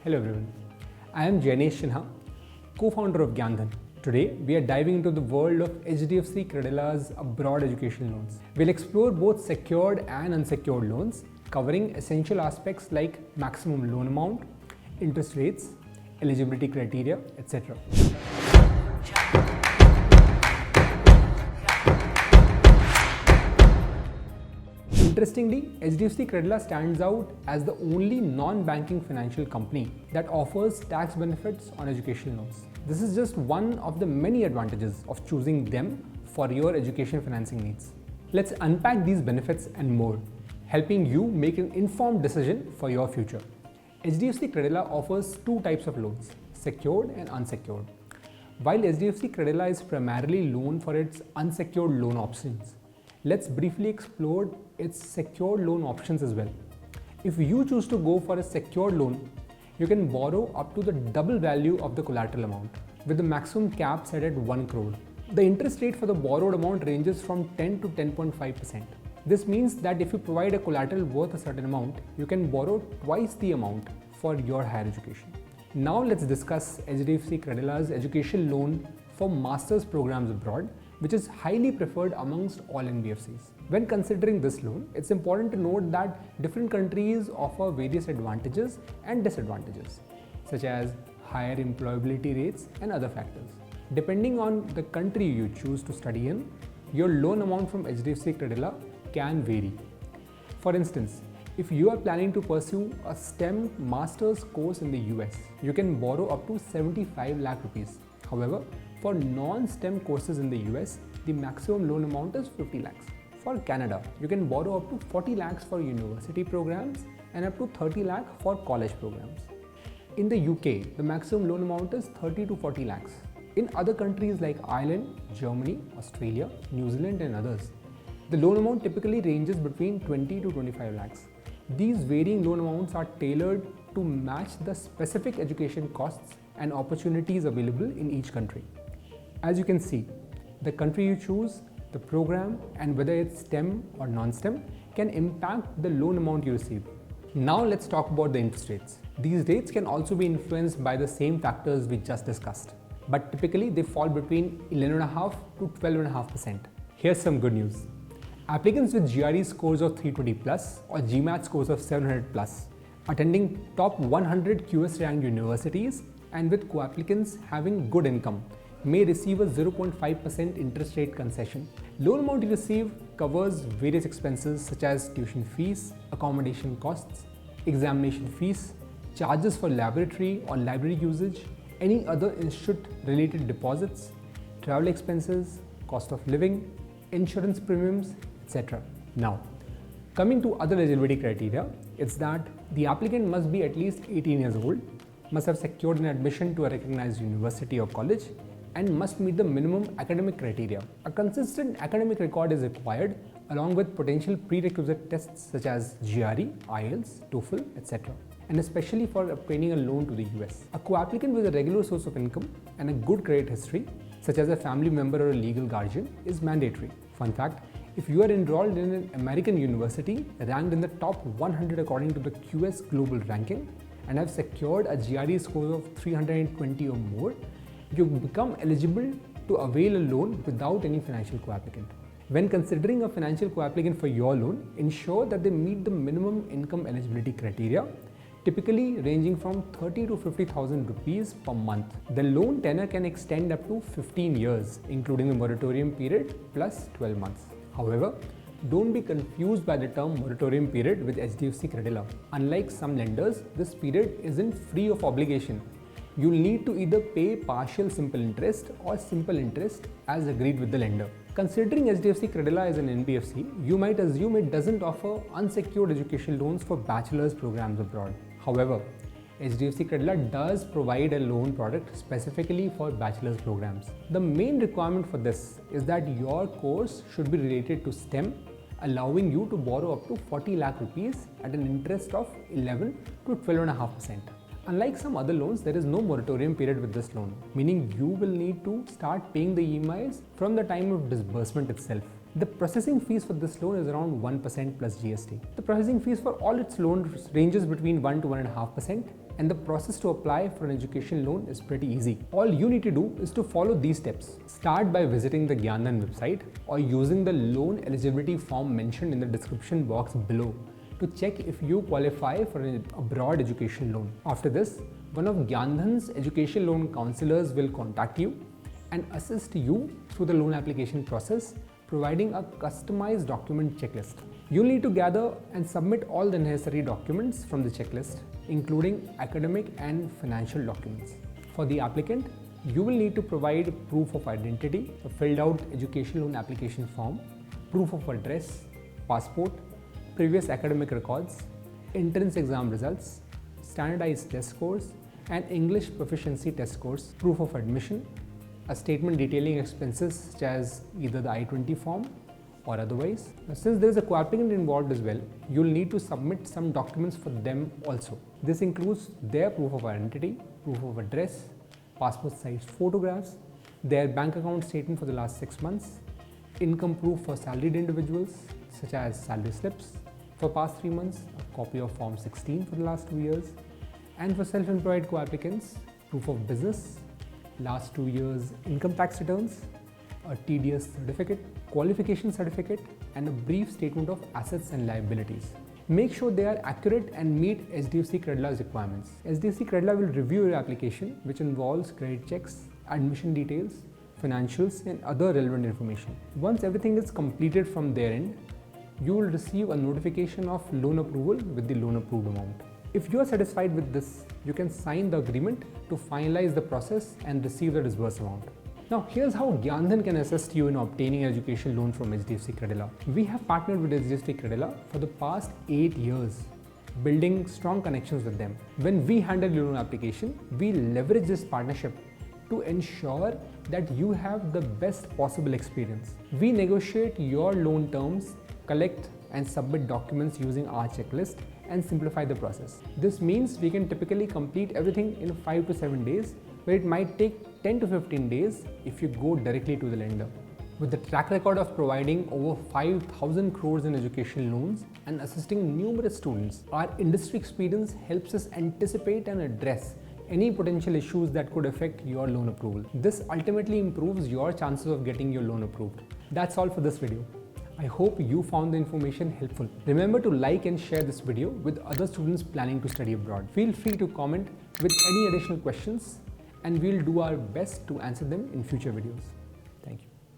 Hello everyone, I am Jainesh Sinha, co-founder of Gyandhan. Today, we are diving into the world of HDFC Credila's abroad education loans. We'll explore both secured and unsecured loans, covering essential aspects like maximum loan amount, interest rates, eligibility criteria, etc. Interestingly, HDFC Credila stands out as the only non-banking financial company that offers tax benefits on education loans. This is just one of the many advantages of choosing them for your education financing needs. Let's unpack these benefits and more, helping you make an informed decision for your future. HDFC Credila offers two types of loans, secured and unsecured. While HDFC Credila is primarily known for its unsecured loan options, let's briefly explore its secured loan options as well. If you choose to go for a secured loan, you can borrow up to the double value of the collateral amount, with the maximum cap set at 1 crore. The interest rate for the borrowed amount ranges from 10 to 10.5%. This means that if you provide a collateral worth a certain amount, you can borrow twice the amount for your higher education. Now let's discuss HDFC Credila's education loan for master's programs abroad, which is highly preferred amongst all NBFCs. When considering this loan, it's important to note that different countries offer various advantages and disadvantages, such as higher employability rates and other factors. Depending on the country you choose to study in, your loan amount from HDFC Credila can vary. For instance, if you are planning to pursue a STEM master's course in the US, you can borrow up to 75 lakh rupees. However, for non-STEM courses in the US, the maximum loan amount is 50 lakhs. For Canada, you can borrow up to 40 lakhs for university programs and up to 30 lakh for college programs. In the UK, the maximum loan amount is 30 to 40 lakhs. In other countries like Ireland, Germany, Australia, New Zealand and others, the loan amount typically ranges between 20 to 25 lakhs. These varying loan amounts are tailored to match the specific education costs and opportunities available in each country. As you can see, the country you choose, the program, and whether it's STEM or non-STEM can impact the loan amount you receive. Now let's talk about the interest rates. These rates can also be influenced by the same factors we just discussed, but typically they fall between 11.5% to 12.5%. Here's some good news. Applicants with GRE scores of 320 plus or GMAT scores of 700 plus, attending top 100 QS ranked universities and with co-applicants having good income may receive a 0.5% interest rate concession. Loan amount you receive covers various expenses such as tuition fees, accommodation costs, examination fees, charges for laboratory or library usage, any other institute related deposits, travel expenses, cost of living, insurance premiums, etc. Now, coming to other eligibility criteria, it's that the applicant must be at least 18 years old, must have secured an admission to a recognized university or college, and must meet the minimum academic criteria. A consistent academic record is required along with potential prerequisite tests such as GRE, IELTS, TOEFL, etc. and especially for obtaining a loan to the US. A co-applicant with a regular source of income and a good credit history, such as a family member or a legal guardian, is mandatory. Fun fact, if you are enrolled in an American university ranked in the top 100 according to the QS Global Ranking and have secured a GRE score of 320 or more, you become eligible to avail a loan without any financial co-applicant. When considering a financial co-applicant for your loan, ensure that they meet the minimum income eligibility criteria, typically ranging from 30 to 50,000 rupees per month. The loan tenor can extend up to 15 years, including the moratorium period plus 12 months. However, don't be confused by the term moratorium period with HDFC Credila. Unlike some lenders, this period isn't free of obligation. You'll need to either pay partial simple interest or simple interest as agreed with the lender. Considering HDFC Credila as an NBFC, you might assume it doesn't offer unsecured education loans for bachelor's programs abroad. However, HDFC Credila does provide a loan product specifically for bachelor's programs. The main requirement for this is that your course should be related to STEM, allowing you to borrow up to 40 lakh rupees at an interest of 11 to 12.5%. Unlike some other loans, there is no moratorium period with this loan, meaning you will need to start paying the EMIs from the time of disbursement itself. The processing fees for this loan is around 1% plus GST. The processing fees for all its loans ranges between 1 to 1.5%, And the process to apply for an education loan is pretty easy. All you need to do is to follow these steps. Start by visiting the Gyandhan website or using the loan eligibility form mentioned in the description box below to check if you qualify for an abroad education loan. After this, one of Gyandhan's education loan counselors will contact you and assist you through the loan application process, providing a customized document checklist. You'll need to gather and submit all the necessary documents from the checklist, including academic and financial documents. For the applicant, you will need to provide proof of identity, a filled out education loan application form, proof of address, passport, previous academic records, entrance exam results, standardized test scores, and English proficiency test scores, proof of admission, a statement detailing expenses such as either the I-20 form or otherwise. Now, since there is a co-applicant involved as well, you'll need to submit some documents for them also. This includes their proof of identity, proof of address, passport size photographs, their bank account statement for the last 6 months, income proof for salaried individuals such as salary slips for past 3 months, a copy of Form 16 for the last 2 years, and for self-employed co-applicants, proof of business, last 2 years income tax returns, a TDS certificate, qualification certificate, and a brief statement of assets and liabilities. Make sure they are accurate and meet HDFC Creditla's requirements. HDFC Creditla will review your application, which involves credit checks, admission details, financials, and other relevant information. Once everything is completed from their end, you will receive a notification of loan approval with the loan approved amount. If you are satisfied with this, you can sign the agreement to finalize the process and receive the disbursed amount. Now, here's how Gyandhan can assist you in obtaining an education loan from HDFC Creditla. We have partnered with HDFC Creditla for the past 8 years, building strong connections with them. When we handle your loan application, we leverage this partnership to ensure that you have the best possible experience. We negotiate your loan terms, collect and submit documents using our checklist, and simplify the process. This means we can typically complete everything in 5 to 7 days, where it might take 10 to 15 days if you go directly to the lender. With the track record of providing over 5,000 crores in education loans and assisting numerous students, our industry experience helps us anticipate and address any potential issues that could affect your loan approval. This ultimately improves your chances of getting your loan approved. That's all for this video. I hope you found the information helpful. Remember to like and share this video with other students planning to study abroad. Feel free to comment with any additional questions, and we'll do our best to answer them in future videos.